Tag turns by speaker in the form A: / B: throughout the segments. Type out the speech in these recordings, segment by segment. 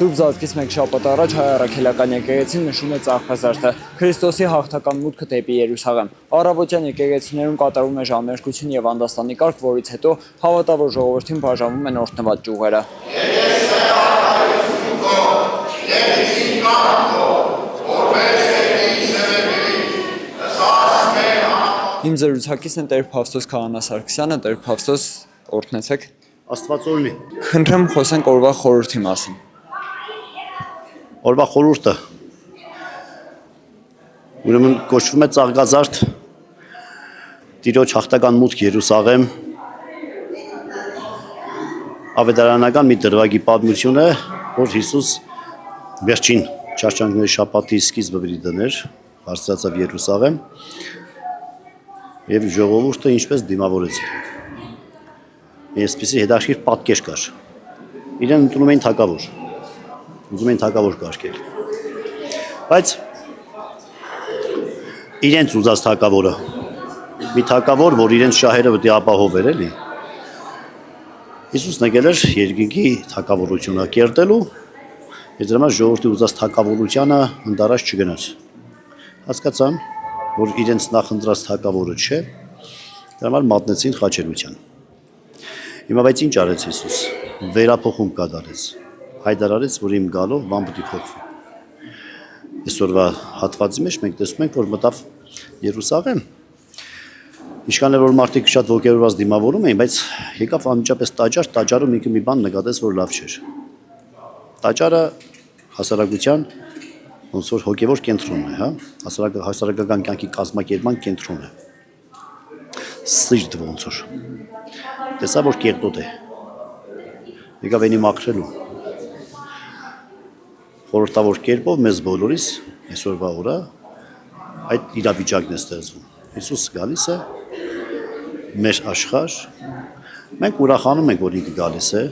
A: Սուրբ Զատկից մեկ շաբաթ առաջ հայ առաքելական եկեղեցին նշում է ծաղկազարդը Քրիստոսի հաղթական մուտքը դեպի Երուսաղեմ։ Առավոտյան եկեղեցիներում կատարվում է ժամերկություն եւ անդաստանի կարգ, որից հետո հավատավոր ժողովրդին բաժանվում են օրհնված ճյուղերը։ Իմ զրուցակիցն է Տեր Փավստոս Քահանա Սարգսյանը, Տեր Փավստոս, օրհնեցեք։
B: Աստված օրհնի։
A: Խնդրեմ խոսենք օրվա խորհրդի մասին։
B: Օրվա խորհուրդը ուրեմն կոչվում է ծաղկազարդ Տիրոջ հաղթական մուտք Երուսաղեմ ավետարանական մի դրվագի պատմություն է, որ Հիսուս վերջին չարչանքների շաբաթի սկիզբը բերի դներ, բարձրացավ Երուսաղեմ եւ ժողովուրդը ինչպես դիմավորեց։ Այսպեսի հետաքրքիր պատկեր կար։ Իրեն ընդունում էին թագավոր։ Ուզում էին թագավոր կարգել։ Բայց իրենց ուզած թագավորը, մի թագավոր, որ իրենց շահերը պետք է ապահովեր, էլի։ Հիսուսն եկել էր երկինքի թագավորությունը կերտելու, եւ դրա համար ժողովրդի ուզած թագավորությանը ընդառաջ չգնաց։ Հասկացան, որ իրենց նախընտրած թագավորը չէ, դրա համար մատնեցին խաչելության։ Հիմա բայց ինչ արեց Հիսուս։ Վերափոխում կատարեց։ Հայտարարեց, որ իմ գալով բան պետք է փոխվի։ Այսօրվա հատվածի մեջ մենք տեսնում ենք, որ մտավ Երուսաղեմ։ Ինչքան էլ որ մարդիկ շատ ոգևորված դիմավորում էին, բայց եկավ անմիջապես տաճար, տաճարում ինքը մի բան նկատեց, որ լավ չէր։ Տաճարը հասարակության ոնց որ հոգևոր կենտրոնն է, հա, հասարակական կյանքի կազմակերպման կենտրոնն է։ Սիրտ ոնց որ։ Տեսա, որ կեղտոտ է։ Եկավ այնի մաքրելու։ Խորհրդավոր կերպով մեզ բոլորիս այսօրվա օրը այդ իրավիճակն է ստեղծվում։ Հիսուս գալիս է մեր աշխարհ, մենք ուրախանում ենք, որ ինքը գալիս է,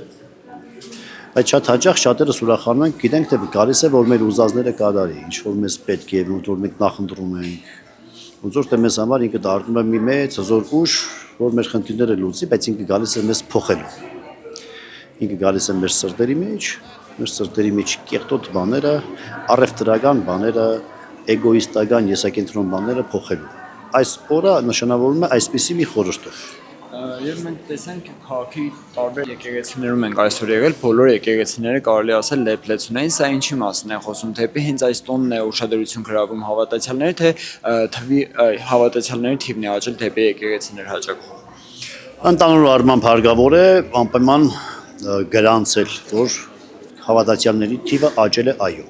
B: բայց շատ հաճախ շատերս ուրախանում ենք, գիտենք, թե գալիս է, որ մեր ուզածները կատարի, ինչ որ մեզ պետք է, որ մենք նախընտրում ենք, ոնց որ թե մեզ համար ինքը դառնում է մի մեծ հզոր ուժ, որ մեր խնդիրները լուծի, բայց ինքը գալիս է մեզ փոխելու։ Ինքը գալիս է մեր սրտերի մեջ կեղտոտ բաները, առևտրական բաները, էգոիստական եսակենտրոն բաները փոխելու։ Այս օրը նշանավորում է այսպիսի մի խորհուրդով։
A: Եվ մենք տեսանք քաղաքի տարբեր եկեղեցիներում ենք այսօր եղել, բոլոր եկեղեցիները կարելի ասել լեփլեցունային, սա ինչի մասն է խոսում, թեպի հենց այս տոնն է ուշադրություն գրավում հավատացյալների, թե հավատացյալների թիվն է աճել թեպի եկեղեցիներ հաճախ։
B: Ընդհանուր առմամբ հարգավոր է անպայման գրանցել, որ հավատացյալների թիվը աճել է, այո։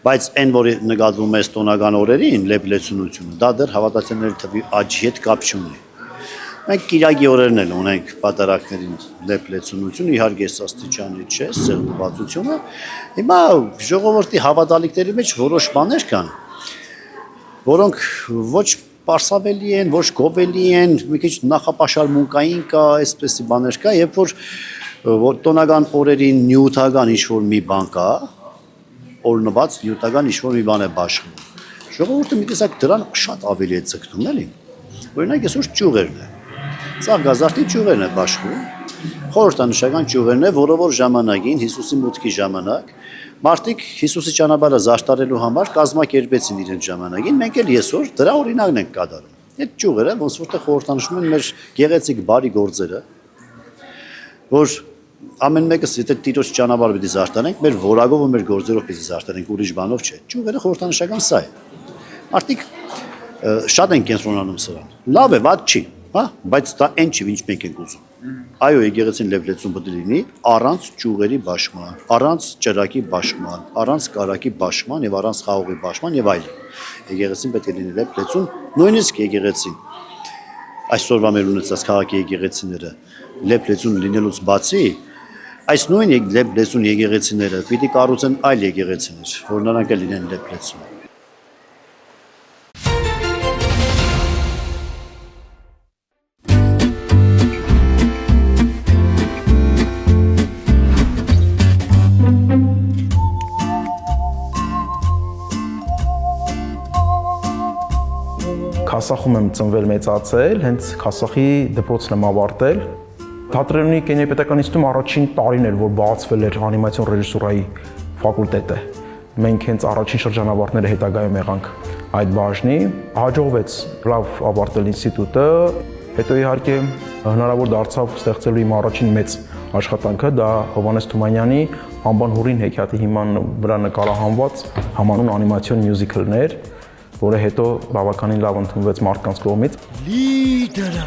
B: Բայց այն, որ նկատվում է տոնական օրերին լեփլեցունությունը, դա դեռ հավատացյալների թվի աճի հետ կապ չունի։ Մենք կիրակի օրերն էլ ունենք պատարակներին լեփլեցունություն, իհարկե աստիճանի չէ, սեղմվածությունը։ Հիմա ժողովրդի հավատալիքների մեջ որոշ բաներ կան, որոնք ոչ պարսավելի են, ոչ գովելի են, մի քիչ նախապաշարմունքային կա, այսպեսի բաներ կա, երբ որ տոնական օրերին նյութական ինչ-որ մի բան կա, օրնված նյութական ինչ-որ մի բան է բաշխում։ Ժողովուրդը մի տեսակ դրան շատ ավելի է ձգտում, էլի։ Օրինակ այսօր ճյուղերն է։ Ծաղկազարդի ճյուղերն է բաշխում։ Խորհրդանշական ճյուղերն է, որով ժամանակին Հիսուսի մուտքի ժամանակ մարդիկ Հիսուսի ճանապարհը զարդարելու համար կազմակերպեցին իրենց ժամանակին, մենք էլ այսօր դրա օրինակն ենք կատարում։ Այդ ճյուղերը ոնց որտեղ խորհրդանշում են մեր գեղեցիկ բարի գործերը, որ ամեն մեկս եթե Տիրոջ ճանապարհը պիտի զարդարենք, մեր որակով ու մեր գործերով պիտի զարդարենք, ուրիշ բանով չէ։ Ճյուղերը խորհրդանշական սա է։ Մարդիկ շատ են կենտրոնանում սրան։ Լավ է, վատ չի, հա, բայց դա այն չի, ինչ մենք ենք ուզում։ Այո, եկեղեցին լեփլեցուն պետք է լինի առանց ճյուղերի բաշխման, առանց ճրակի բաշխման, առանց կարակի բաշխման եւ առանց խաղողի բաշխման եւ այլն։ Եկեղեցին պետք է լինի լեփլեցուն, նույնիսկ եկեղեցին այսօրվա մեր ունեցած քաղաքի եկեղեցիները լեփլեցուն լինելուց բացի, այս նույն լեփլեցուն եկեղեցիները պիտի կառուցեն այլ եկեղեցիներ, որ նրանք էլ լինեն լեփլեցուն։
C: Քասախում եմ ծնվել մեծացել, հենց Քասախի դպրոցն եմ ավարտել, Թատրոնի կինոպետական ինստիտուտում առաջին տարին էր, որ բացվել էր անիմացիոն ռեժիսուրայի ֆակուլտետը։ Մենք հենց առաջին շրջանավարտները հետագայում եղանք այդ բաժնի, հաջողվեց լավ ավարտել ինստիտուտը, հետո իհարկե հնարավոր դարձավ ստեղծելու իմ առաջին մեծ աշխատանքը, դա Հովհաննես Թումանյանի Անբան հուրին հեքիաթի հիման վրա նկարահանված համանուն անիմացիոն մյուզիքլն էր, որը հետո բավականին լավ ընդունվեց մարդկանց կողմից։
D: Լիդերը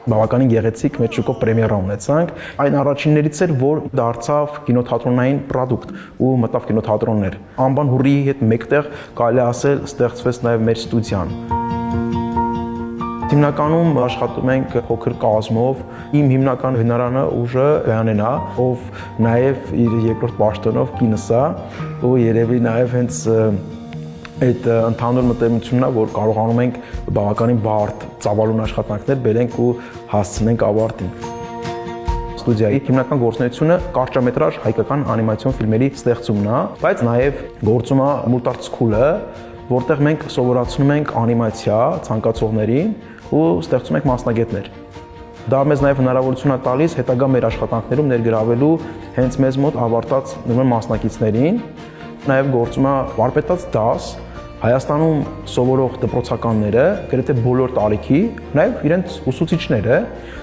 C: Բավականին գեղեցիկ մեծ շուկով պրեմիերա ունեցանք։ Այն առաջիններից էր, որ դարձավ կինոթատրոնային պրոդուկտ ու մտավ կինոթատրոններ։ Անբան հուրի հետ մեկտեղ կարելի ասել ստեղծվեց նաև մեր ստուդիան։ Հիմնականում աշխատում ենք փոքր կազմով։ Իմ հիմնական հնարանը ուժը Գայանեն է, ով նաև իր երկրորդ պաշտոնով կինս է, ու երևի նաև հենց այդ ընդհանուր մտերմությունն է, որ կարողանում ենք բավականին բարդ ծավալուն աշխատանքներ բերենք ու հասցնենք ավարտին։ Ստուդիայի հիմնական գործունեությունը կարճամետրաժ հայկական անիմացիոն ֆիլմերի ստեղծումն է, բայց նաև գործում է Multart School-ը, որտեղ մենք սովորացնում ենք անիմացիա ցանկացողներին ու ստեղծում ենք մասնագետներ։ Դա մեզ նաև հնարավորություն է տալիս հետագա մեր աշխատանքներում ներգրավելու հենց մեզ մոտ ավարտած մասնակիցներին, նաև գործում է վարպետաց դաս Հայաստանում սովորող դպրոցականները, գրեթե բոլոր տարիքի, նաև իրենց ուսուցիչները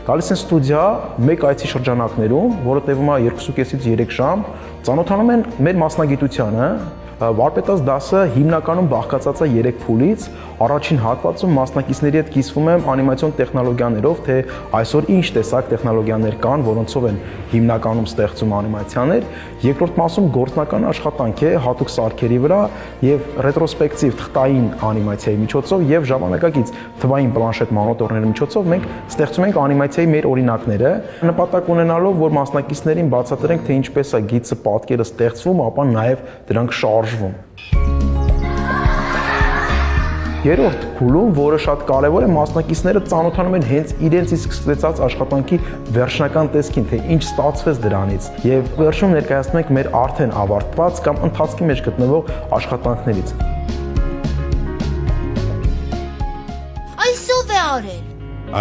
C: գալիս են ստուդիա մեկ այցի շրջանակներում, որը տևում է 2.5-ից 3 ժամ, ծանոթանում են մեր մասնագիտությանը։ Վարպետաց դասը հիմնականում բաղկացած է 3 փուլից։ Առաջին հատվածում մասնակիցների հետ կիսվում եմ անիմացիոն տեխնոլոգիաներով, թե այսօր ինչ տեսակ տեխնոլոգիաներ կան, որոնցով են հիմնականում ստեղծում անիմացիաներ։ Երկրորդ մասում գործնական աշխատանք է հատուկ սարքերի վրա եւ ռետրոսպեկտիվ թղթային անիմացիայի միջոցով եւ ժամանակակից թվային պլանշետ մանուտորների միջոցով մենք ստեղծում ենք անիմացիայի մեր օրինակները, նպատակ ունենալով, որ մասնակիցներին բացատրենք, թե ինչպես է գիծը, պատկերը ստեղծվում, ապա նաեւ դրանք շարժվում։ Երրորդ փուլում, որը շատ կարևոր է, մասնակիցները ծանոթանում են հենց իրենց իսկ սկսած աշխատանքի վերջնական տեսքին, թե ինչ ստացվեց դրանից, եւ վերջում ներկայացնում ենք մեր արդեն ավարտված կամ ընթացքի մեջ գտնվող աշխատանքներից։
D: Այսով է արել։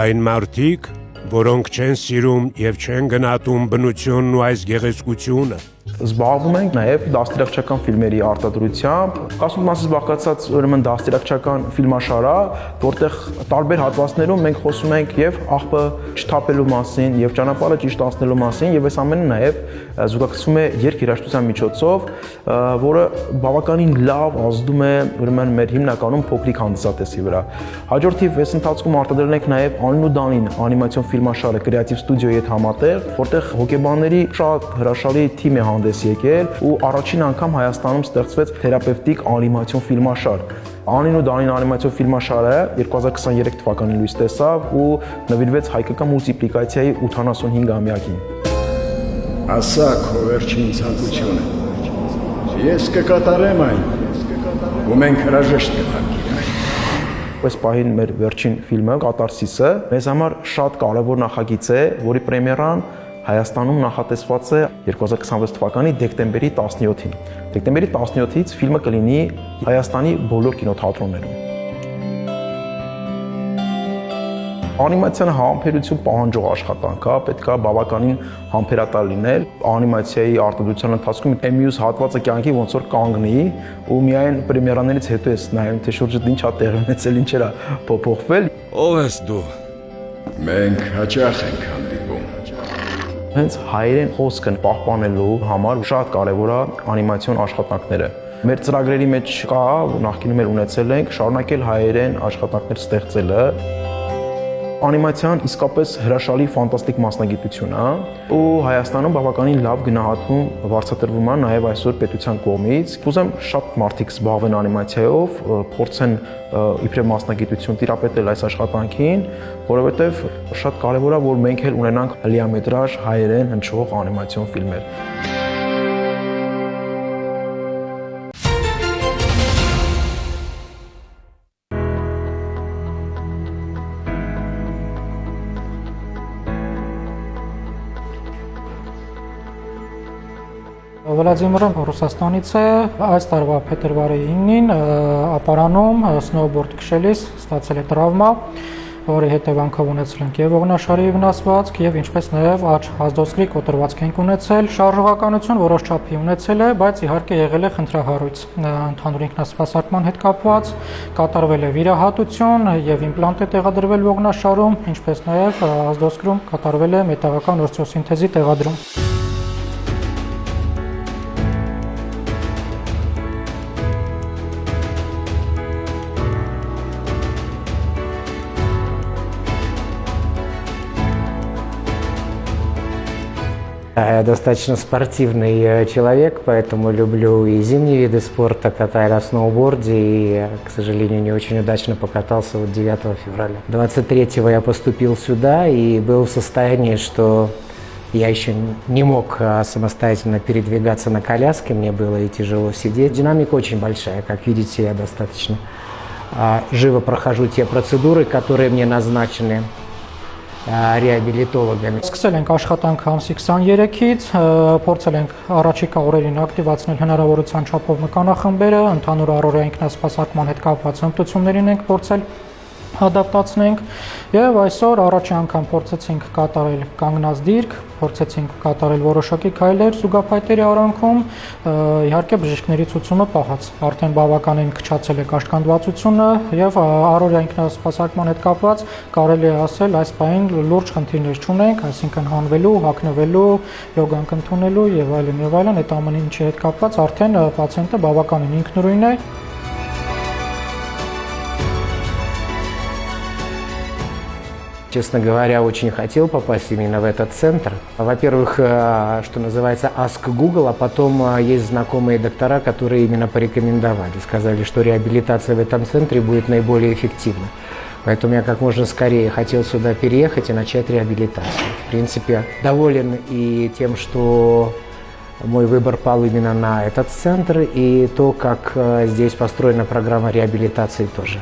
E: Այն մարդիկ, որոնք չեն սիրում եւ չեն գնահատում բնությունն ու այս գեղեցկությունը։
C: Զբաղվում ենք նաև դաստիարակչական ֆիլմերի արտադրությամբ։ 80%-ից բաղկացած ուրեմն դաստիարակչական ֆիլմաշար է, որտեղ տարբեր հատվածներում մենք խոսում ենք եւ աղբը չթափելու մասին, եւ ճանապարհը ճիշտ անցնելու մասին, եւ այս ամենը նաև զուգակցվում է երգերաշտության միջոցով, որը բավականին լավ ազդում է ուրեմն մեր հիմնականում փոքրիկ հանդիսատեսի վրա։ Հաջորդիվ այս ընթացքում արտադրել ենք նաև Անին ու Դանին անիմացիոն ֆիլմաշարը Creative Studio-ի հետ համատեղ, որտեղ հոգեբանների շատ հրաշալի թիմ է հանդես եկել ու առաջին անգամ Հայաստանում ստեղծվեց թերապևտիկ անիմացիոն ֆիլմաշար։ Անին ու Դանին անիմացիոն ֆիլմաշարը 2023 թվականին լույս տեսավ ու նվիրվեց հայկական մուլտիպլիկացիայի 85-ամյակին։
F: Ասա քո վերջին ցանկությունը։ Ես կկատարեմ այն, ու մենք հրաժեշտ կտանք այն։
C: Այս պահին մեր վերջին ֆիլմը Կատարսիսը մեզ համար շատ կարևոր նախագիծ է, որի պրեմիերան Հայաստանում նախատեսված է 2026 թվականի դեկտեմբերի 17-ին։ Դեկտեմբերի 17-ից ֆիլմը կլինի Հայաստանի բոլոր կինոթատրոններում։ Անիմացիան համբերություն պահանջող աշխատանք է, պետք է բավականին համբերատար լինել։ Անիմացիայի արտադրության ընթացքում մյուս հատվածը կյանքի ոնց որ կանգնի ու միայն պրեմիերաներից հետո ես նայում, թե շուրջը ինչ է տեղի ունեցել, ինչեր է փոփոխվել։
E: Ով ես դու։
F: Մենք հաճախ ենք հանդիպում։
C: Հենց հայերեն խոսքն պահպանելու համար շատ կարևոր է անիմացիոն աշխատանքները։ Մեր ծրագրերի մեջ կա, նախկինում էլ ունեցել ենք, շարունակել հայերեն աշխատանքներ ստեղծելը։ Անիմացիան իսկապես հրաշալի ֆանտաստիկ մասնագիտություն է ու Հայաստանում բավականին լավ գնահատվում վարձատրվում է նաև այսօր պետության կողմից։ Ուզում շատ մարդիկ զբաղվեն անիմացիայով, փորձեն իբրև մասնագիտություն տիրապետել այս աշխատանքին, որովհետև շատ կարևոր է, որ մենք էլ ունենանք լիամետրաժ հայերեն հնչող անիմացիոն ֆիլմեր։
G: Վլադիմիրը Ռուսաստանից է, այս տարվա փետրվարի 9-ին ապարանում սնոուբորդ քշելիս ստացել է տրավմա, որի հետևանքով ունեցել ենք եւ ողնաշարի վնասվածք եւ ինչպես նաեւ աճ ազդոցրի կոտրվածք ենք ունեցել։ Շարժողականություն որոշ չափի ունեցել է, բայց իհարկե եղել է խնդրահարույց։ Ընդհանուր ինքնասպասարկման հետ կապված կատարվել է վիրահատություն եւ իմպլանտ է տեղադրվել ողնաշարում, ինչպես նաեւ ազդոցրում կատարվել է մետաղական օրսիոսինթեզի տեղադրում։
D: Я достаточно спортивный человек, поэтому люблю и зимние виды спорта, катаюсь на сноуборде и, к сожалению, не очень удачно покатался 9 февраля. 23-го я поступил сюда и был в состоянии, что я еще не мог самостоятельно передвигаться на коляске, мне было и тяжело сидеть. Динамика очень большая, как видите, я достаточно живо прохожу те процедуры, которые мне назначены ռեաբիլիտոլոգами։
G: Սկսել ենք աշխատանքը ամսի 23-ից, փորձել ենք առաջիկա օրերին ակտիվացնել հնարավորության չափով մկանախմբերը, ընդհանուր առօրյա ինքնասպասարկման հետ կապված հմտություններին ենք փորձել ադապտացնենք եւ այսօր առաջի անգամ փորձեցինք կատարել կանգնած դիրք, փորձեցինք կատարել որոշակի քայլեր զուգափայտերի արանքում, իհարկե բժիշկների ցուցումը պահած։ Արդեն բավականին քչացել է կաշկանդվածությունը եւ առօրյա ինքնասպասարկման հետ կապված կարելի է ասել այս պահին լուրջ խնդիրներ չունենք, այսինքն հանվելու, հագնվելու, յոգանք ընդունելու եւ այլն, այդ ամեն ինչի հետ կապված արդեն պացիենտը բավականին ինքնուրույն է։
D: Честно говоря, очень хотел попасть именно в этот центр. Во-первых, что называется, ask Google, а потом есть знакомые доктора, которые именно порекомендовали. Сказали, что реабилитация в этом центре будет наиболее эффективна. Поэтому я как можно скорее хотел сюда переехать и начать реабилитацию. В принципе, доволен и тем, что мой выбор пал именно на этот центр, и то, как здесь построена программа реабилитации тоже.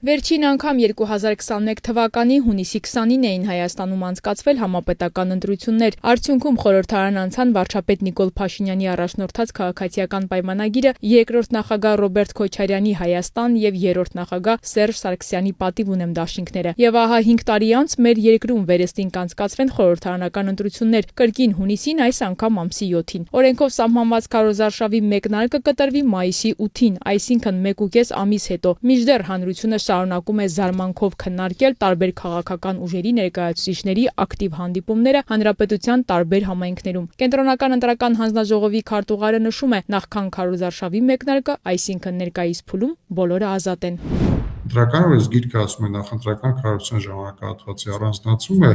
H: Վերջին անգամ 2021 թվականի հունիսի 29-ին էին Հայաստանում անցկացվել համապետական ընտրություններ։ Արդյունքում խորհրդարան անցան վարչապետ Նիկոլ Փաշինյանի առաջնորդած քաղաքացիական պայմանագիրը, երկրորդ նախագահ Ռոբերտ Քոչարյանի Հայաստան եւ երրորդ նախագահ Սերժ Սարգսյանի պատիվ ունեմ դաշինքները։ Եվ ահա 5 տարի անց մեր երկրում վերստին կանցկացվեն խորհրդարանական ընտրություններ, կրկին հունիսին, այս անգամ ամսի 7-ին։ Օրենքով սահմանված քարոզարշավի մեկնարկը կտրվի մայիսի 8-ին, այսինքն 1.5 ամիս հետո։ Մինչդեռ հանրությունը շարունակում է զարմանքով քննարկել տարբեր քաղաքական ուժերի ներկայացուցիչների ակտիվ հանդիպումները հանրապետության տարբեր համայնքներում։ Կենտրոնական ընտրական հանձնաժողովի քարտուղարը նշում է, նախքան քարոզարշավի մեկնարկը, այսինքն ներկայիս փուլում բոլորը ազատ են։
I: Ընտրական օրենս գիրքը ասում է նախընտրական քարոզության ժամանակահատվածի առանձնացումը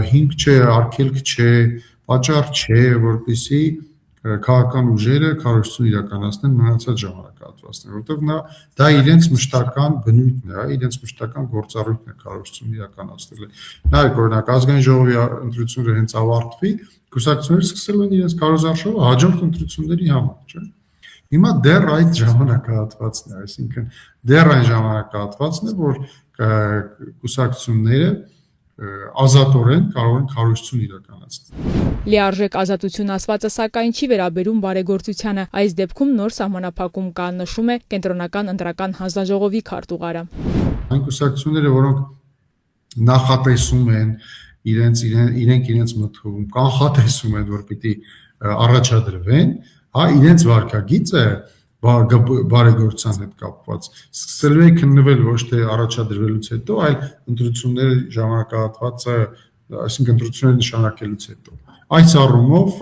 I: հիմք չէ, արգելք չէ, պատճառ չէ, որպեսզի քաղաքական ուժերը քարոզություն իրականացնեն մնացած ժամանակահատվածներում, որովհետև դա իրենց մշտական բնույթն է, իրենց մշտական գործառույթն է քարոզություն իրականացնելը։ Նայեք, օրինակ, ազգային ժողովի ընտրությունները հենց ավարտվի, կուսակցությունները սկսել են իրենց քարոզարշավը հաջորդ ընտրությունների համար, չէ՞։ Հիմա դեռ այդ ժամանակահատվածն է, այսինքն դեռ այն ժամանակահատվածն է, որ կուսակցությունները ազատորեն կարող են քարոզություն իրականացնել։
H: Լիարժեք ազատություն ասվածը սակայն չի վերաբերում բարեգործությանը, այս դեպքում նոր սահմանափակում կա, նշում է Կենտրոնական ընտրական հանձնաժողովի քարտուղարը։
I: Այն կուսակցությունները, որոնք նախատեսում են իրենց մտքում, կանխատեսում են, որ պիտի առաջադրվեն, իրենց վարքագիծը բարեգործության հետ կապված սկսելու է քննվել ոչ թե առաջադրվելուց հետո, այլ ընտրությունների ժամանակահատվածը այսինքն ընտրությունները նշանակելուց հետո։ Այս առումով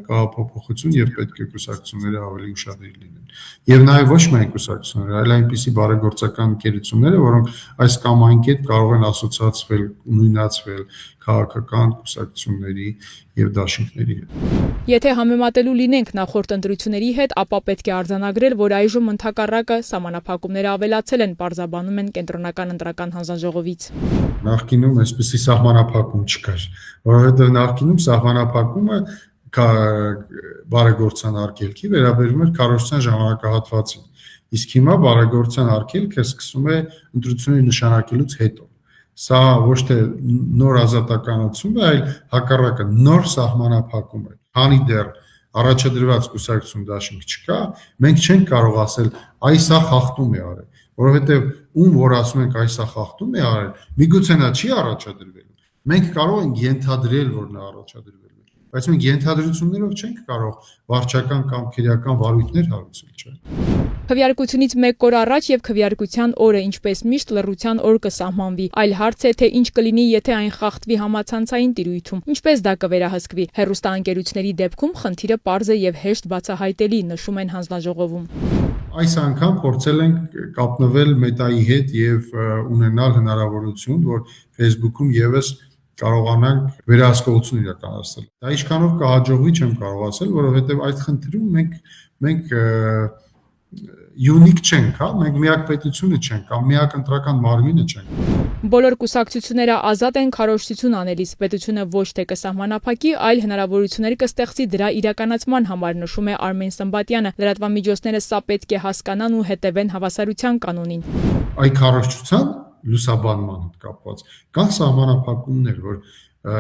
I: կա փոփոխություն եւ պետք է կուսակցությունները ավելի ուշադիր լինեն։ Եվ նաեւ ոչ միայն կուսակցությունները, այլ այնպիսի բարեգործական ընկերությունները, որոնք այս կամ այն կերպ կարող են ասոցիացվել, նույնացվել քաղաքական կուսակցությունների եւ դաշինքների հետ։
H: Եթե համեմատելու լինենք նախորդ ընտրությունների հետ, ապա պետք է արձանագրել, որ այժմ ընդհակառակը սահմանափակումները ավելացել են, պարզաբանում են Կենտրոնական ընտրական հանձնաժողովից։
I: Նախկինում այսպիսի սահմանափակում չկար, որովհետեւ նախկինում սահմանափակումը բարեգործական արգելքի վերաբերում էր քարոզչության ժամանակահատվածին, իսկ հիմա բարեգործական արգելքը սկսում է ընտրությունների նշանակելուց հետո։ Սա ոչ թե նոր ազատականություն է, այլ հակառակը նոր սահմանափակում է։ Քանի դեռ առաջադրված կուսակցություն դաշինք չկա, մենք չենք կարող ասել այ սա խախտում է արել, որովհետև ում որ ասում ենք այ սա խախտում է արել, միգուցե նա չի առաջադրվելու։ Մենք կարող ենք ենթադրել, որ նա առաջադրվել է, բայց մենք ենթադրություններով չենք կարող վարչական կամ քրեական վարույթներ հարուցել, չէ՞։
H: Քվեարկությունից 1 օր առաջ եւ քվեարկության օրը ինչպես միշտ լռության օր կսահմանվի, այլ հարց է թե ինչ կլինի, եթե այն խախտվի համացանցային տիրույթում, ինչպես դա կվերահսկվի։ Հեռուստաընկերությունների դեպքում խնդիրը պարզ է եւ հեշտ բացահայտելի, նշում են հանձնաժողովում։
I: Այս անգամ փորձել ենք կապնվել Մետայի հետ եւ ունենալ հնարավորություն, որ Facebook-ում եւս կարողանանք վերահսկողություն իրականացնել։ Դա ինչքանով կհաջողվի չեմ կարող ասել, որովհետեւ այդ խնդրում մենք յունիկ չենք, հա, մենք միակ պետությունը չենք, կամ միակ ընտրական մարմինը չենք։
H: Բոլոր կուսակցությունները ազատ են քարոզչություն անելիս, պետությունը ոչ թե կսահմանափակի, այլ հնարավորություններ կստեղծի դրա իրականացման համար, նշում է Արմեն Սմբատյանը։ Լրատվամիջոցները սա պետք է հասկանան ու հետևեն հավասարության կանոնին։
I: Այ քարոզչության լուսաբանման հետ կապված կան սահմանափակումներ, որ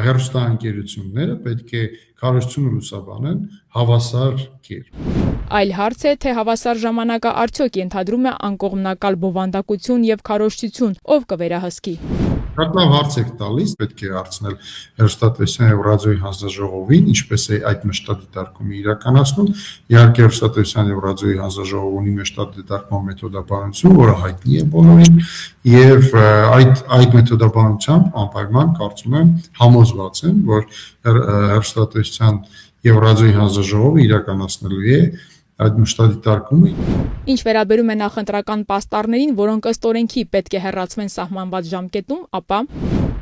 I: հեռուստաընկերությունները պետք է քարոզչությունը լուսաբանեն հավասար կերպ։
H: Այլ հարց է, թե հավասար ժամանակը արդյոք ենթադրում է անկողմնակալ բովանդակություն եւ քարոզչություն, ով կվերահսկի։
I: Շատ լավ հարց եք տալիս, պետք է հարցնել հեռուստատեսության եւ ռադիոյի հանձնաժողովին, ինչպես է այդ մշտադիտարկումը իրականացնում։ Իհարկե հեռուստատեսության եւ ռադիոյի հանձնաժողովը ունի մշտադիտարկման մեթոդաբանություն, որը հայտնի է բոլորին, եւ այդ մեթոդաբանությամբ անպայման կարծում եմ համոզված եմ, որ հեռուստատեսության եւ ռադիոյի հանձնաժողովը իրականացնելու է այդ մշտադիտարկումը։
H: Ինչ վերաբերում է նախընտրական պաստառներին, որոնք ըստ օրենքի պետք է հեռացվեն սահմանված ժամկետում, ապա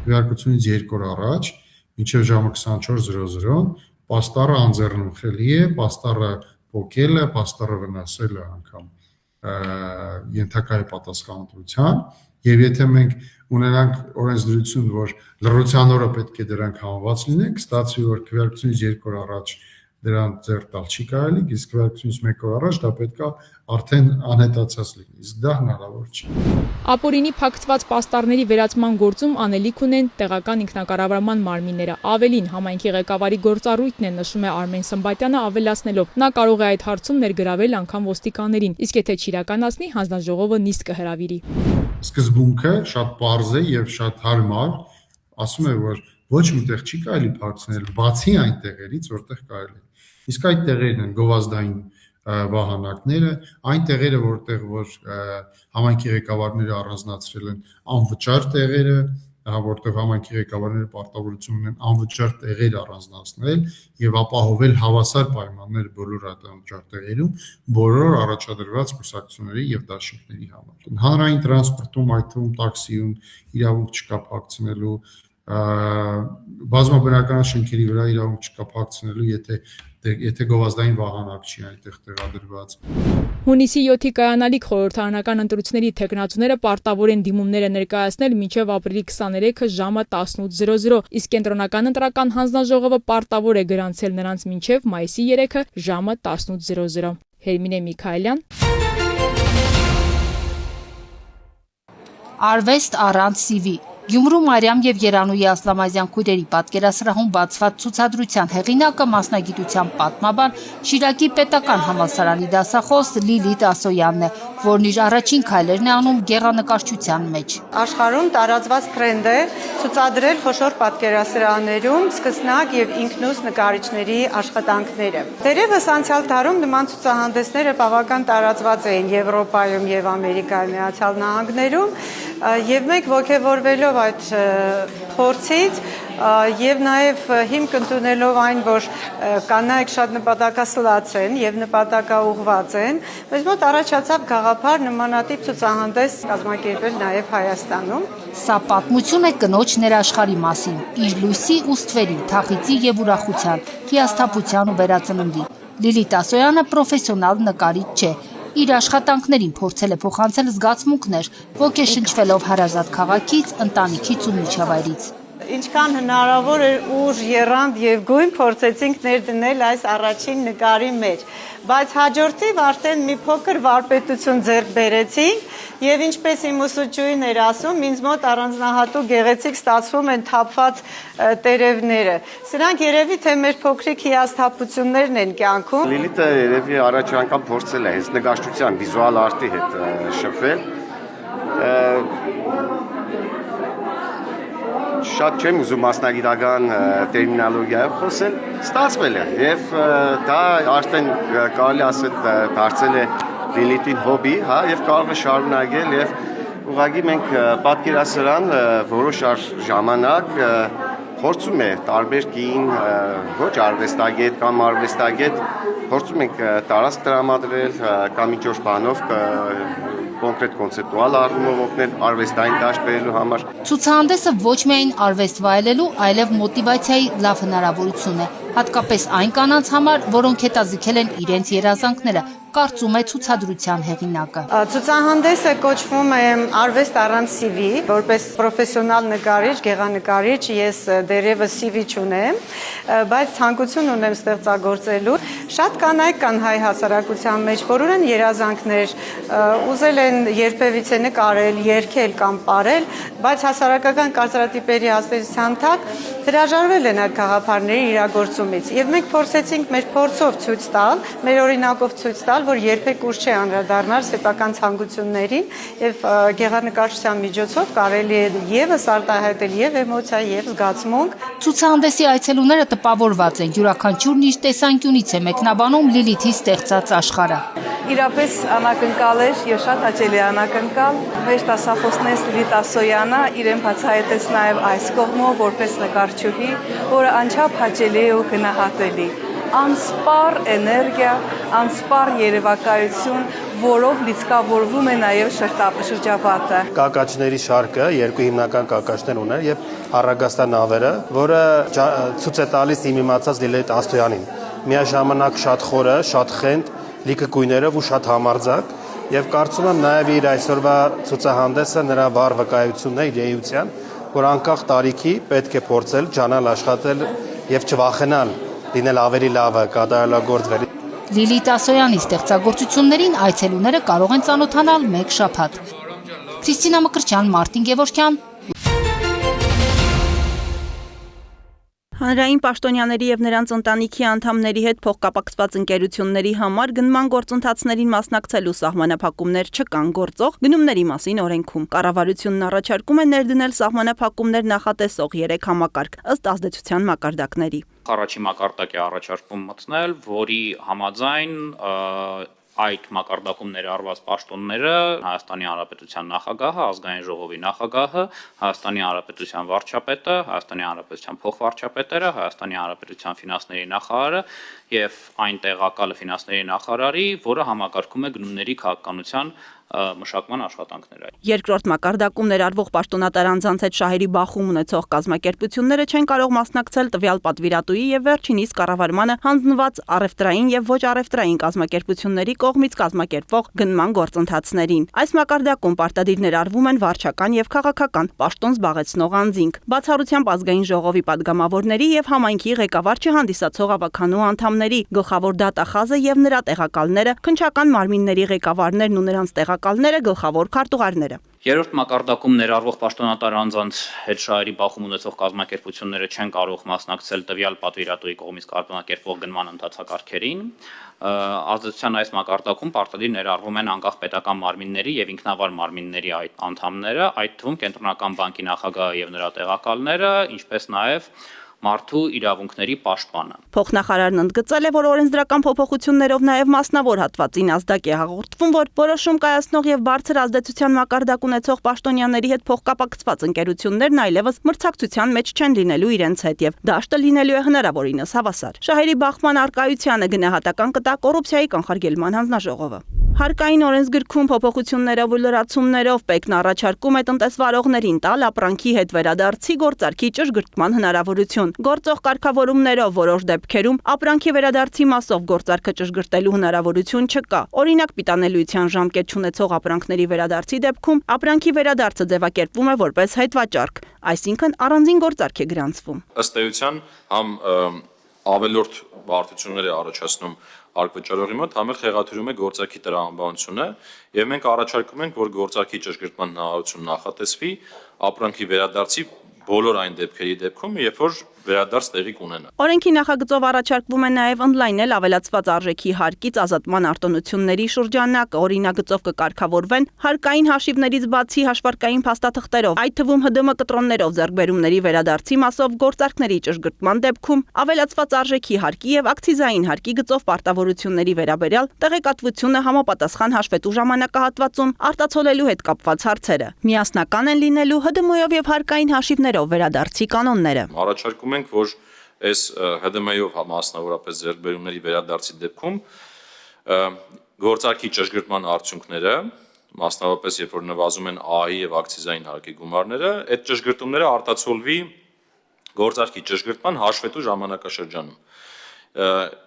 I: քվեարկությունից 2 օր առաջ, մինչև ժամը 24:00 պաստառը անձեռնմխելի է, պաստառը փոկելը, պաստառը վնասելը անգամ ենթակա է պատասխանատվության, եւ եթե մենք ունենանք օրենսդրություն, որ լռության օրը պետք է դրանք համոված լինեն, կստացվի, որ քվեարկությունից 2 օր առաջ դրան ձեռ տալ չի կարելի, իսկ քվեարկությունից 1 օր առաջ դա պետք է արդեն անհետացած լինի, իսկ դա հնարավոր չի։
H: Ապօրինի փակցված պաստառների վերացման գործում անելիք ունեն տեղական ինքնակառավարման մարմինները։ Ավելին, համայնքի ղեկավարի գործառույթն է, նշում է Արմեն Սմբատյանը, ավելացնելով. նա կարող է այդ հարցում ներգրավել անգամ ոստիկաններին, իսկ եթե չիրականացնի, հանձնաժողովը նիստ կհրավիրի։
I: Սկզբունքը շատ պարզ է եւ շատ հարմար, ասում է, որ ոչ միտեղ չի կարելի փակցնել, բացի այն տեղերից, որտեղ կարելի է։ Իսկ այդ տեղերն են գովազդային վահանակները, այն տեղերը, որտեղ որ համայնքի ղեկավարները առանձնացրել են անվճար տեղերը, որտեղ համայնքի ղեկավարները պարտավորություն ունեն անվճար տեղեր առանձնացնել եւ ապահովել հավասար պայմաններ բոլոր այդ անվճար տեղերում, բոլոր առաջադրված կուսակցությունների եւ դաշինքների համար։ Հանրային տրանսպորտում, այդ թվում տաքսիում իրավունք չկա փակցնելու, բազմաբնակարան շենքերի վրա իրավունք չկա փակցնելու, եթե գովազդային վահանակ չի այնտեղ տեղադրված։
H: Հունիսի 7-ի կայանալիք խորհրդարանական ընտրությունների թեկնածուները պարտավոր են դիմումները ներկայացնել մինչև ապրիլի 23-ը ժամը 18:00, իսկ Կենտրոնական ընտրական հանձնաժողովը պարտավոր է գրանցել նրանց մինչև մայիսի 3-ը ժամը 18:00։ Հերմինե Միքայելյան։
J: Արվեստ առանց CV։ Գյումրու Մարիամ եւ Երանուհի Ասլամազյան քույրերի պատկերասրահում բացված ցուցադրության հեղինակը մասնագիտության պատմաբան Շիրակի պետական համալսարանի դասախոս Լիլիթ Ասոյանն է, որն իր առաջին քայլերն է անում գեղանկարչության մեջ։
K: Աշխարհում տարածված տրենդ է ցուցադրել խոշոր պատկերասրահներում սկսնակ եւ ինքնուս նկարիչների աշխատանքները։ Դերևս անցյալ տարում նման ցուցահանդեսները բավական տարածված էին Եվրոպայում եւ Ամերիկայի Միացյալ Նահանգներում, եւ մենք ողջևորվելով այդ փորձից եւ նաեւ հիմք ընդունելով այն, որ կանայք շատ նպատակասլաց են եւ նպատակաուղղված են, մեզ մոտ առաջացավ գաղափար նմանատիպ ցուցահանդես կազմակերպել նաեւ Հայաստանում։
J: Սա պատմություն է կնոջ ներաշխարհի մասին, իր լույսի ու ստվերի, թախիծի եւ ուրախության, հիասթափության ու վերածննդի։ Լիլիթ Ասոյանը պրոֆեսիոնալ նկարիչ չէ։ Իր աշխատանքներին փորձել է փոխանցել զգացմունքներ, ոգեշնչվելով հարազատ քաղաքից, ընտանիքից ու միջավայրից։
K: Ինչքան հնարավոր էր ուժ, եռանդ եւ գույն փորձեցինք ներդնել այս առաջին նկարի մեջ, բայց հաջորդիվ արդեն մի փոքր վարպետություն ձեռք բերեցինք եւ ինչպես իմ ուսուցչուհին էր ասում, ինձ մոտ առանձնահատուկ գեղեցիկ ստացվում են թափված տերևները։ Սրանք երևի թե մեր փոքրիկ հիասթափություններն են կյանքում։
L: Լիլիթը երևի առաջ անգամ փորձել է հենց նկարչության վիզուալ արտի հետ շփվել։ Շատ չեմ ուզում մասնագիտական տերմինոլոգիայով խոսել, ստացվել է եւ դա արդեն կարելի ասել դարձել է Լիլիթին հոբի, հա, եւ կարող է շարունակել եւ ուղղակի մենք պատկերասրահ որոշ ժամանակ փորձում է տարբեր կին ոչ արվեստագետ կամ արվեստագետ փորձում ենք տարածք տրամադրել կամ ինչ-որ բանով կոնկրետ կոնցեպտուալ առումով օգնել արվեստային դաշտ բերելու համար։
J: Ցուցահանդեսը ոչ միայն արվեստ վայելելու, այլև մոտիվացիայի լավ հնարավորություն է, հատկապես այն կանանց համար, որոնք հետաձգել են իրենց երազանքները, կարծում է ցուցադրության հեղինակը։
K: Ցուցահանդեսը կոչվում է Արվեստ առանց CV, որպես պրոֆեսիոնալ նկարիչ, գեղանկարիչ ես դեռևս CV չունեմ, բայց ցանկություն ունեմ ստեղծագործելու։ Շատ կանայք կան հայ հասարակության մեջ, որ ունեն երազանքներ, ուզել են երբևիցե նկարել, երգել կամ պարել, բայց հասարակական կարծրատիպերի ազդեցության տակ հրաժարվել են այդ գաղափարների իրագործումից։ Եվ մենք փորձեցինք մեր փորձով ցույց տալ, մեր օրինակով ցույց տալ, որ երբեք ուշ չի անդրադառնալ սեփական ցանկություններին եւ գեղանկարչության միջոցով կարելի է եւս արտահայտել եւ էմոցիա եւ զգացմունք։
J: Ցուցահանդեսի այցելուները տպավորված են, յուրաքանչյուրն իր տեսանկյունից է մեկնաբանում Լիլիթի ստեղծած աշխարհը։
M: Իրապես անակնկալ էր եւ շատ հաճելի անակնկալ։ Մեր դասախոսներից Լիլիթ Ասոյանը իրեն բացահայտեց նաեւ այս կողմով որպես նկարչուհի, որը անչափ հաճելի է ու գնահատելի։ Անսպառ էներգիա, անսպառ երևակայություն, որով լիցքավորվում է նաև շրջապատը։
N: Կակաչների շարքը երկու հիմնական կակաչներ ուներ եւ Առագաստան նավերը, որը ցույց է տալիս իմ իմացած Լիլիթ Ասոյանին։ Միաժամանակ շատ խորը, շատ խենթ, լիքը գույներով ու շատ համարձակ եւ կարծում եմ նաեւ իր այսօրվա ցուցահանդեսը նրա վառ վկայությունն է իր էության, որ անկախ տարիքի պետք է փորձել, ջանալ, աշխատել եւ չվախենալ լինել ավելի լավը, կատարելագործվել։
J: Լիլիթ Ասոյանի ստեղծագործություններին այցելուները կարող են ծանոթանալ մեկ շաբաթ։ Քրիստինա Մկրտչյան, Մարտին Գևորգյան։
O: Հանրային պաշտոնյաների եւ նրանց ընտանիքի անդամների հետ փոխկապակցված ընկերությունների համար գնման գործընթացներին մասնակցելու սահմանափակումներ չկան գործող գնումների մասին օրենքում։ Կառավարությունն առաջարկում է ներդնել սահմանափակումներ նախատեսող 3 համակարգ ըստ ազդեցության մակարդակների։
P: Առաջի մակարդակ է առաջարկում մտնել, որի համաձայն այդ մակարդակում ներառված պաշտոնները Հայաստանի Հանրապետության նախագահը, ազգային ժողովի նախագահը, Հայաստանի Հանրապետության վարչապետը, Հայաստանի Հանրապետության փոխվարչապետերը, Հայաստանի Հանրապետության ֆինանսների նախարարը եւ այն տեղակալը ֆինանսների նախարարի, որը համակարգում է գնումների քաղաքականության մշակման աշխատանքները։
O: Երկրորդ մակարդակում ներառվող պաշտոնատար անձանց հետ շահերի բախում ունեցող կազմակերպությունները չեն կարող մասնակցել տվյալ պատվիրատուի եւ վերջինիս կառավարմանը հանձնված առևտրային եւ ոչ առևտրային կազմակերպությունների կողմից կազմակերպվող գնման գործընթացներին։ Այս մակարդակում պարտադիր ներառվում են վարչական եւ քաղաքական պաշտոն զբաղեցնող անձինք, բացառությամբ ազգային ժողովի падգամավորների եւ համայնքի ղեկավար չհանդիսացող ավականու անդամների, գլխավոր դատախազը եւ նրա տեղակալները, քննչական մարմինների ղեկավարներն ու նրանց տեղակալները, գլխավոր քարտուղարները։
P: Երրորդ մակարդակում ներառվող պաշտոնատար անձանց հետ շահերի բախում ունեցող կազմակերպությունները չեն կարող մասնակցել տվյալ պատվիրատուի կողմից կազմակերպվող գնման ընթացակարգերին։ Ազդեցության այս մակարդակում պարտադիր ներառվում են անկախ պետական մարմինների եւ ինքնավար մարմինների այդ անդամները, այդ թվում կենտրոնական բանկի նախագահը եւ նրա տեղակալները, ինչպես նաեւ մարդու իրավունքների պաշտպանը։
O: Փոխնախարարն ընդգծել է, որ օրենսդրական փոփոխություններով նաև մասնավոր հատվածին ազդակ է հաղորդվում, որ որոշում կայացնող եւ բարձր ազդեցության մակարդակ ունեցող պաշտոնյաների հետ փոխկապակցված ընկերություններն այլևս մրցակցության մեջ չեն լինելու իրենց հետ եւ դաշտը լինելու է հնարավորինս հավասար։ Շահերի բախման արկայությանը գնահատական կտա կոռուպցիայի կանխարգելման հանձնաժողովը։ Հարկային օրենսգրքում փոփոխություններով ու լրացումներով ՊԵԿ-ն առաջարկում է տնտեսվարողներին տալ ապրանքի հետ վերադարձի գործարքի ճշգրտման հնարավորություն։ Գործող կարգավորումներով որոշ դեպքերում ապրանքի վերադարձի մասով գործարքը ճշգրտելու հնարավորություն չկա։ Օրինակ, պիտանելիության ժամկետ չունեցող ապրանքների վերադարձի դեպքում ապրանքի վերադարձը ձևակերպվում է որպես հետվաճառք, այսինքն առանձին գործարք է գրանցվում։
Q: Ըստ էության համ ավելորդ բարդություններ է առաջացնում արկվճարողի մոտ, համ էլ խեղաթյուրում է գործարքի տրամաբանությունը, եւ մենք առաջարկում ենք, որ գործարքի ճշգրտման հնարավորություն նախատեսվի ապրանքի վերադարձի բոլոր այն դեպքերի դեպքում, երբ որ վերադարձ տեղի կունենա։
O: Օրենքի նախագծով առաջարկվում է նաև ընդլայնել ավելացված արժեքի հարկից ազատման արտոնությունների շրջանակը, օրինագծով կկարգավորվեն հարկային հաշիվներից բացի հաշվարկային փաստաթղթերով, այդ թվում ՀԴՄ կտրոններով ձեռքբերումների վերադարձի մասով գործարքների ճշգրտման դեպքում ավելացված արժեքի հարկի եւ ակցիզային հարկի գծով պարտավորությունների վերաբերյալ տեղեկատվությունը համապատասխան հաշվետու ժամանակահատվածում արտացոլելու հետ կապված հարցերը։ Միասնական են լինելու ՀԴՄ-ով եւ հարկային հաշիվներով վերադարձի կանոնները։
Q: Առաջարկում ենք, որ այս ՀԴՄ-ով մասնավորապես ձեռքբերումների վերադարձի դեպքում գործարքի ճշգրտման արդյունքները, մասնավորապես երբ որ նվազում են ԱԱ-ի եւ ակցիզային հարկի գումարները, այդ ճշգրտումները արտացոլվի գործարքի ճշգրտման հաշվետու ժամանակաշրջանում։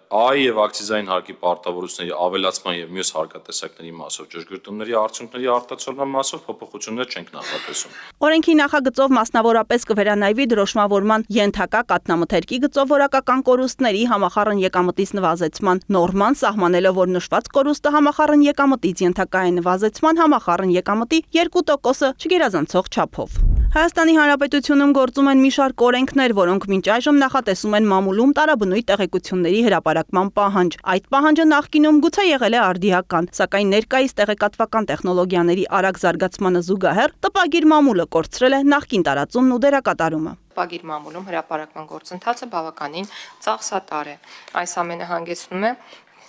Q: ԱԱ-ի եւ ակցիզային հարկի պարտավորությունների ավելացման եւ մյուս հարկատեսակների մասով ճշգրտումների արդյունքների արտացոլման մասով փոփոխություններ չենք նախատեսում։
O: Օրենքի նախագծով մասնավորապես կվերանայվի դրոշմավորման ենթակա կատնամթերքի գծով որակական կորուստների համախառն եկամտից նվազեցման նորման, սահմանելով, որ նշված կորուստը համախառն եկամտից ենթակա է նվազեցման համախառն եկամտի 2%-ը չգերազանցող չափով։ Հայաստանի Հանրապետությունում գործում են մի շարք օրենքներ, որոնք մինչ այժմ նախատեսում են մամուլում տարաբնույթ տեղեկությունների հրապարակման պահանջ։ Այդ պահանջը նախկինում գուցե եղել է արդիական, սակայն ներկայիս տեղեկատվական տեխնոլոգիաների արագ զարգացմանը զուգահեռ տպագիր մամուլը կորցրել է նախկին տարածումն ու դերակատարումը։
R: Տպագիր մամուլում հրապարակման գործընթացը բավականին ծախսատար է։ Այս ամենը հանգեցնում է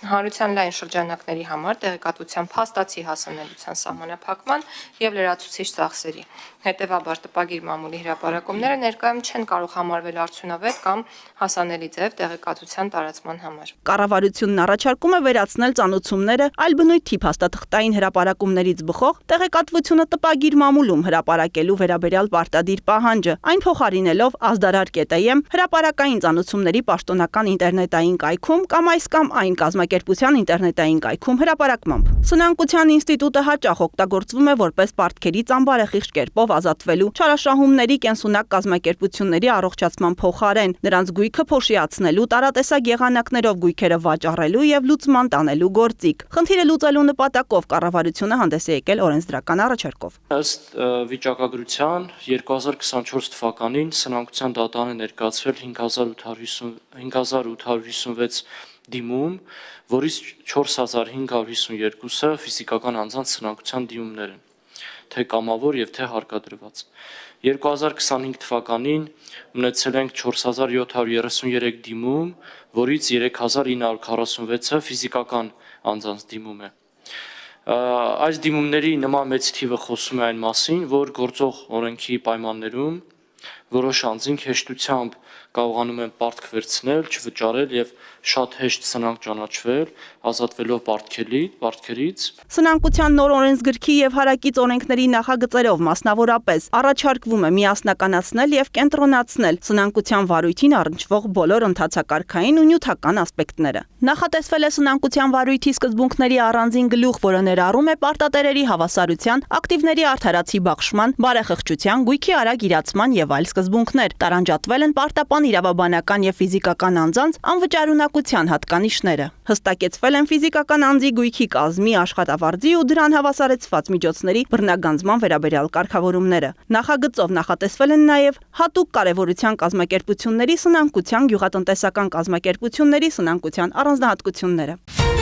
R: հանրության լայն շրջանակների համար տեղեկատվության փաստացի հասանելիության սահմանափակման եւ լրացուցիչ ծախսերի։ Հետևաբար տպագիր մամուլի հրապարակումները ներկայում չեն կարող համարվել արդյունավետ կամ հասանելի ձև տեղեկատվության տարածման համար։
O: Կառավարությունն առաջարկում է վերացնել ծանուցումները այլ բնույթի փաստաթղթային հրապարակումներից բխող տեղեկատվությունը տպագիր մամուլում հրապարակելու վերաբերյալ պարտադիր պահանջը, այն փոխարինելով ազդարար.am հրապարակային ծանուցումների պաշտոնական ինտերնետային կայքում կամ այս կամ այն կազմակերպության ինտերնետային կայքում հրապարակմամբ։ Սնանկության ինստիտուտը հաճախ օգտագործվում է որպես պարտքերի ծամբարեխիղճ կերպով ազատվելու չարաշահումների կենսունակ կազմակերպությունների առողջացման փոխարեն, նրանց գույքը փոշիացնելու, տարատեսակ եղանակներով գույքերը վաճառելու եւ լուծման տանելու գործիք։ Խնդիրը լուծելու նպատակով կառավարությունը հանդես է եկել օրենսդրական առաջարկով։
S: Ըստ վիճակագրության 2024 թվականին սնանկության դատարանը ներկայացվել 5856 դիմում, որից 4552-ը ֆիզիկական անձանց սնանկության դիմումներ են, թե կամավոր եւ թե հարկադրված։ 2025 թվականին ունեցել ենք 4733 դիմում, որից 3946-ը ֆիզիկական անձանց դիմում է։ Այս դիմումների նման մեծ թիվը խոսում է այն մասին, որ գործող օրենքի պայմաններում որոշ անձինք հեշտությամբ կարողանում են պարտք վերցնել, չվճարել եւ շատ հեշտ սնանկ ճանաչվել, ազատվելով պարտքերից։
O: Սնանկության նոր օրենսգրքի եւ հարակից օրենքների նախագծերով մասնավորապես առաջարկվում է միասնականացնել եւ կենտրոնացնել սնանկության վարույթին առնչվող բոլոր ընթացակարգային ու նյութական ասպեկտները։ Նախատեսվել է սնանկության վարույթի սկզբունքների առանձին գլուխ, որը ներառում է պարտատերերի հավասարության, ակտիվների արդարացի բաշխման, բարեխղճության, գույքի արագ իրացման եւ այլ սկզբունքներ։ Տարանջատվել են պարտապան իրավաբանական եւ ֆիզիկական անձանց անվճարունակության հատկանիշները։ Հստակեցվել են ֆիզիկական անձի գույքի կազմի, աշխատավարձի ու դրան հավասարեցված միջոցների բռնագանձման վերաբերյալ կարգավորումները։ Նախագծով նախատեսվել են նաեւ հատուկ կարևորության կազմակերպությունների սնանկության, գյուղատնտեսական կազմակերպությունների սնանկության առանձնահատկությունները։